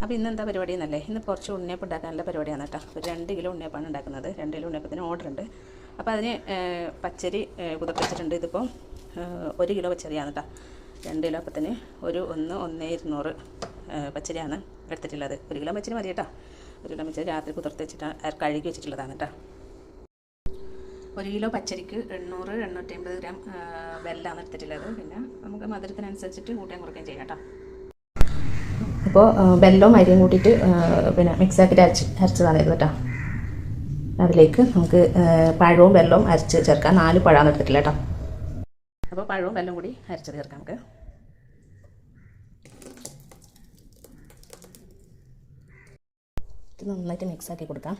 അപ്പോൾ ഇന്ന് എന്താ പരിപാടി എന്നല്ലേ, ഇന്ന് കുറച്ച് ഉണ്ണിയപ്പം ഉണ്ടാക്കാനുള്ള പരിപാടിയാണ് കേട്ടോ. ഒരു 2 കിലോ ഉണ്ണിയപ്പമാണ് ഉണ്ടാക്കുന്നത്. 2 കിലോ ഉണ്ണിയപ്പത്തിന് ഓർഡർ ഉണ്ട്. അപ്പോൾ അതിന് പച്ചരി കുതിർത്ത് വെച്ചിട്ടുണ്ട്. ഇതിപ്പോൾ 1 കിലോ പച്ചരിയാണ് കേട്ടോ. 2 കിലോ അപ്പത്തിന് 1,200 പച്ചരിയാണ് എടുത്തിട്ടുള്ളത്. 1 കിലോ പച്ചരി മതി കേട്ടോ. 1 കിലോ പച്ചരി രാത്രി കുതിർത്ത് വെച്ചിട്ട് കഴുകി വെച്ചിട്ടുള്ളതാണ് കേട്ടോ. 1 കിലോ പച്ചരിക്ക് 800-850 ഗ്രാം വെല്ലമാണ് എടുത്തിട്ടുള്ളത്. പിന്നെ നമുക്ക് മധുരത്തിനനുസരിച്ചിട്ട് കൂട്ടാൻ കുറയ്ക്കുകയും ചെയ്യാം കേട്ടോ. ഇപ്പോൾ വെല്ലവും അരിയും കൂട്ടിയിട്ട് പിന്നെ മിക്സാക്കിയിട്ട് അരച്ചതാണ് ഇത് കേട്ടോ. അതിലേക്ക് നമുക്ക് പഴവും വെല്ലവും അരച്ച് ചേർക്കാം. 4 പഴമാണ് എടുത്തിട്ടില്ല കേട്ടോ. അപ്പോൾ പഴവും വെല്ലവും കൂടി അരച്ചത് ചേർക്കാം നമുക്ക്. ഇത് നന്നായിട്ട് മിക്സാക്കി കൊടുക്കാം.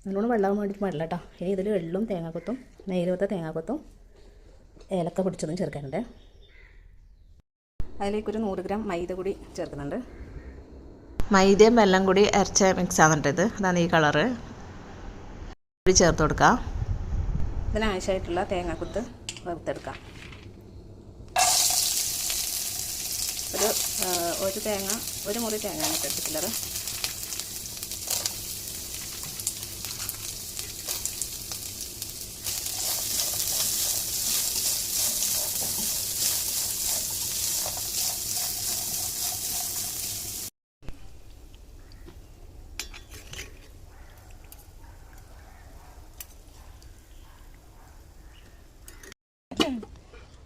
നല്ലോണം വെള്ളം വേണ്ടിയിട്ട് പാടില്ല കേട്ടോ. ഇനി ഇതിൽ എള്ളും തേങ്ങാക്കൊത്തും നെയ്യിലത്തെ തേങ്ങാക്കൊത്തും ഏലക്ക പൊടിച്ചതും ചേർക്കാനുണ്ട്. അതിലേക്കൊരു 100 ഗ്രാം മൈദ കൂടി ചേർക്കുന്നുണ്ട്. മൈദയും വെല്ലം കൂടി അരച്ച മിക്സ് ആകുന്നുണ്ട് ഇത്. അതാണ് ഈ കളറ്. കൂടി ചേർത്ത് കൊടുക്കാം. ഇതിനാവശ്യമായിട്ടുള്ള തേങ്ങാക്കൊത്ത് വറുത്തെടുക്കാം. ഒരു മുറി തേങ്ങയാണ് എടുത്തിട്ടുള്ളത്.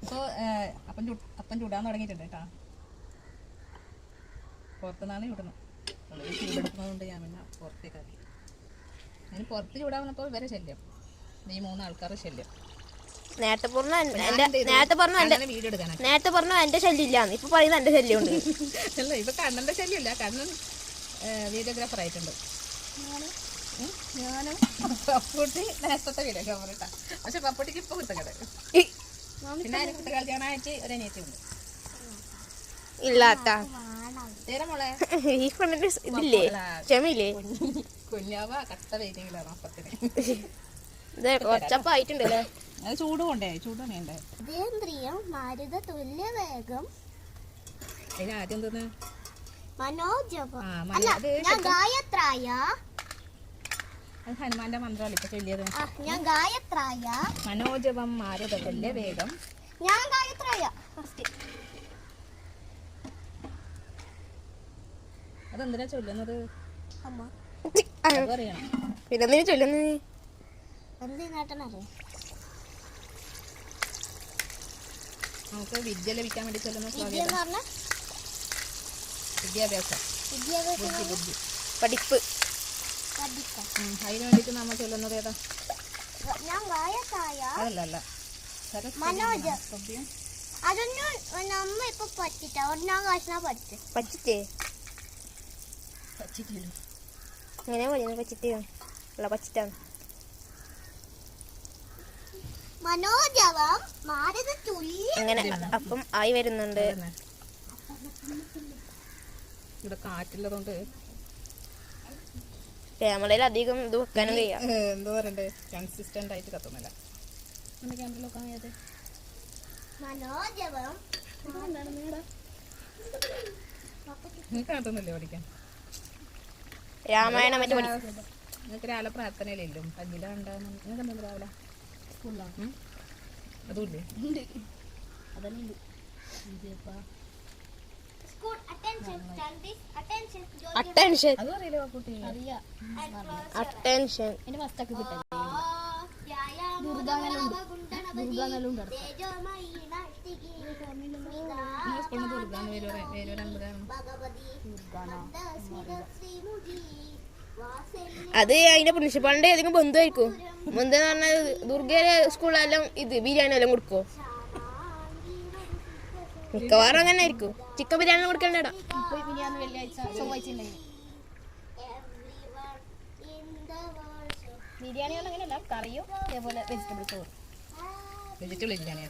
ഇപ്പോൾ അപ്പം ചൂടാൻ തുടങ്ങിയിട്ടുണ്ട് കേട്ടോ. പുറത്തുനിന്നാണ് ചൂടുന്നത്. ചൂടെടുക്കുന്നതുകൊണ്ട് ഞാൻ പിന്നെ പുറത്തേക്ക് ആക്കി. അതിന് പുറത്ത് ചൂടാവുന്നപ്പോൾ ഇവരെ ശല്യം, ഈ 3 ആൾക്കാരുടെ ശല്യം. നേരത്തെ പറഞ്ഞു എന്റെ ശല്യം ഇല്ലാന്ന്. ഇപ്പൊ പറയുന്നത് എന്റെ ശല്യം ഉണ്ട്. അല്ല, ഇപ്പൊ കണ്ണന്റെ ശല്യമില്ല. കണ്ണൻ വീഡിയോഗ്രാഫർ ആയിട്ടുണ്ട്. ഞാനും പപ്പൂട്ടി നേരത്തെ വീഡിയോഗ്രാഫർ ഇട്ടാ. പക്ഷെ പപ്പൂട്ടിക്ക് ഇപ്പൊ കുത്തക്കട. പിന്നെ അതിന് കുത്തക്കാലത്ത് കാണാനായിട്ട് ഒരു അനിയത്തിയുണ്ട്. ഇല്ലാത്ത മോളെ ഈ പെണ്ണിന്റെ ഇതില്ലേ, ക്ഷമയില്ലേ? കുഞ്ഞാവ കട്ട വെയിറ്റിംഗിലാണ് അപ്പത്തിന്. കുറച്ചപ്പായിട്ടുണ്ടല്ലേ. അത് ചൂട് കൊണ്ടേ, ചൂട് വേണ്ടേ. അതിനാദ്യം തോന്നുന്നു അത് ഹനുമാന്റെ മന്ത്രമാണ് ഇപ്പൊ ചൊല്ലിയത്. മനോജവം മാരുതവല്യ വേഗം. അതെന്തിനാ ചൊല്ലുന്നത്? പിന്നെ ചൊല്ലുന്നത് നമുക്ക് വിദ്യ ലഭിക്കാൻ വേണ്ടി ചൊല്ലുന്ന വിദ്യാഭ്യാസം, ബുദ്ധി, പഠിപ്പ്. അതിന് വേണ്ടിട്ട് നമ്മൾ ചൊല്ലുന്നത് ഏതാ? അതല്ല അങ്ങനെ അപ്പം ആയി വരുന്നുണ്ട്. ഇവിടെ കാറ്റുള്ളതുകൊണ്ട് ക്യാമറയിൽ അധികം ഇത് വെക്കാനും കഴിയാം. എന്താ പറയണ്ടേ, കൺസിസ്റ്റന്റ് ആയിട്ട് കത്തുന്നില്ല. ക്യാമറ നോക്കാൻ കഴിയാതെ കത്തുന്നില്ലേ പഠിക്കാൻ? രാമായണം നിങ്ങൾക്ക് രാവിലെ പ്രാർത്ഥനയിലും പഞ്ഞില ഉണ്ടാകുന്ന നിങ്ങൾക്ക് എന്താ രാവിലെ അതുമില്ലേ? അറ്റൻഷൻ അതും അറിയില്ല കുട്ടി. അറ്റൻഷൻ അത് അതിന്റെ പ്രിൻസിപ്പാളിന്റെ ഏതെങ്കിലും ബന്ധുവായിരിക്കും. ബന്ധു എന്ന് പറഞ്ഞാൽ ദുർഗയിലെ സ്കൂളിലെല്ലാം ഇത് ബിരിയാണി എല്ലാം കൊടുക്കോ? മിക്കവാറും അങ്ങനെ ആയിരിക്കും. ചിക്കൻ ബിരിയാണി കൊടുക്കണ്ടേടാ. ബിരിയാണി അങ്ങനെയല്ല, കറിയോ അതേപോലെ വെജിറ്റബിൾ ചോറ്. വെജിറ്റബിൾ ബിരിയാണി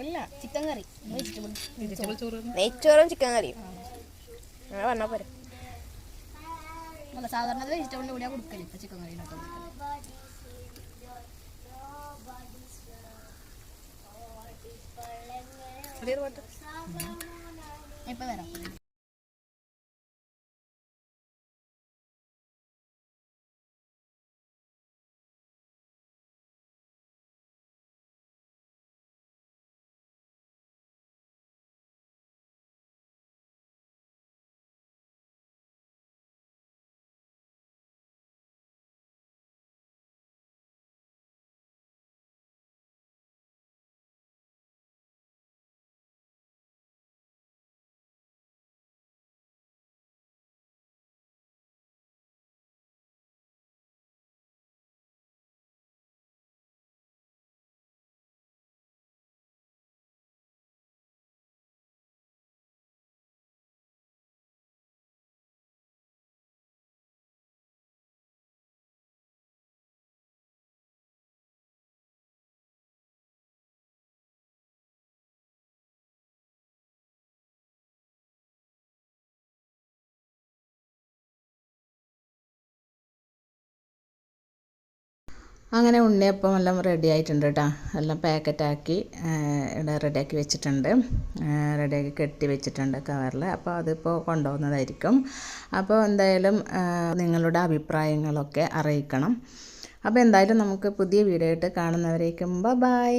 അല്ല, ചിക്കൻ കറി, വെജിറ്റബിൾ ചോറ്, നെയ്ച്ചോറും ചിക്കൻ കറിയും അങ്ങനെ പറഞ്ഞാൽ പോരെ. സാധാരണ വെജിറ്റബിളിന്റെ കൂടെ കൊടുക്കല്, ഇപ്പൊ ചിക്കൻ കറിയിലൊക്കെ കൊടുക്കല്. ഇപ്പൊ വരാം. അങ്ങനെ ഉണ്ണിയപ്പം എല്ലാം റെഡി ആയിട്ടുണ്ട് കേട്ടോ. എല്ലാം പാക്കറ്റാക്കി ഇവിടെ റെഡിയാക്കി വെച്ചിട്ടുണ്ട്, റെഡിയാക്കി കെട്ടി വെച്ചിട്ടുണ്ട് കവറിൽ. അപ്പോൾ അതിപ്പോൾ കൊണ്ടുപോകുന്നതായിരിക്കും. അപ്പോൾ എന്തായാലും നിങ്ങളുടെ അഭിപ്രായങ്ങളൊക്കെ അറിയിക്കണം. അപ്പോൾ എന്തായാലും നമുക്ക് പുതിയ വീഡിയോ ആയിട്ട് കാണുന്നവരേക്കും ബൈ.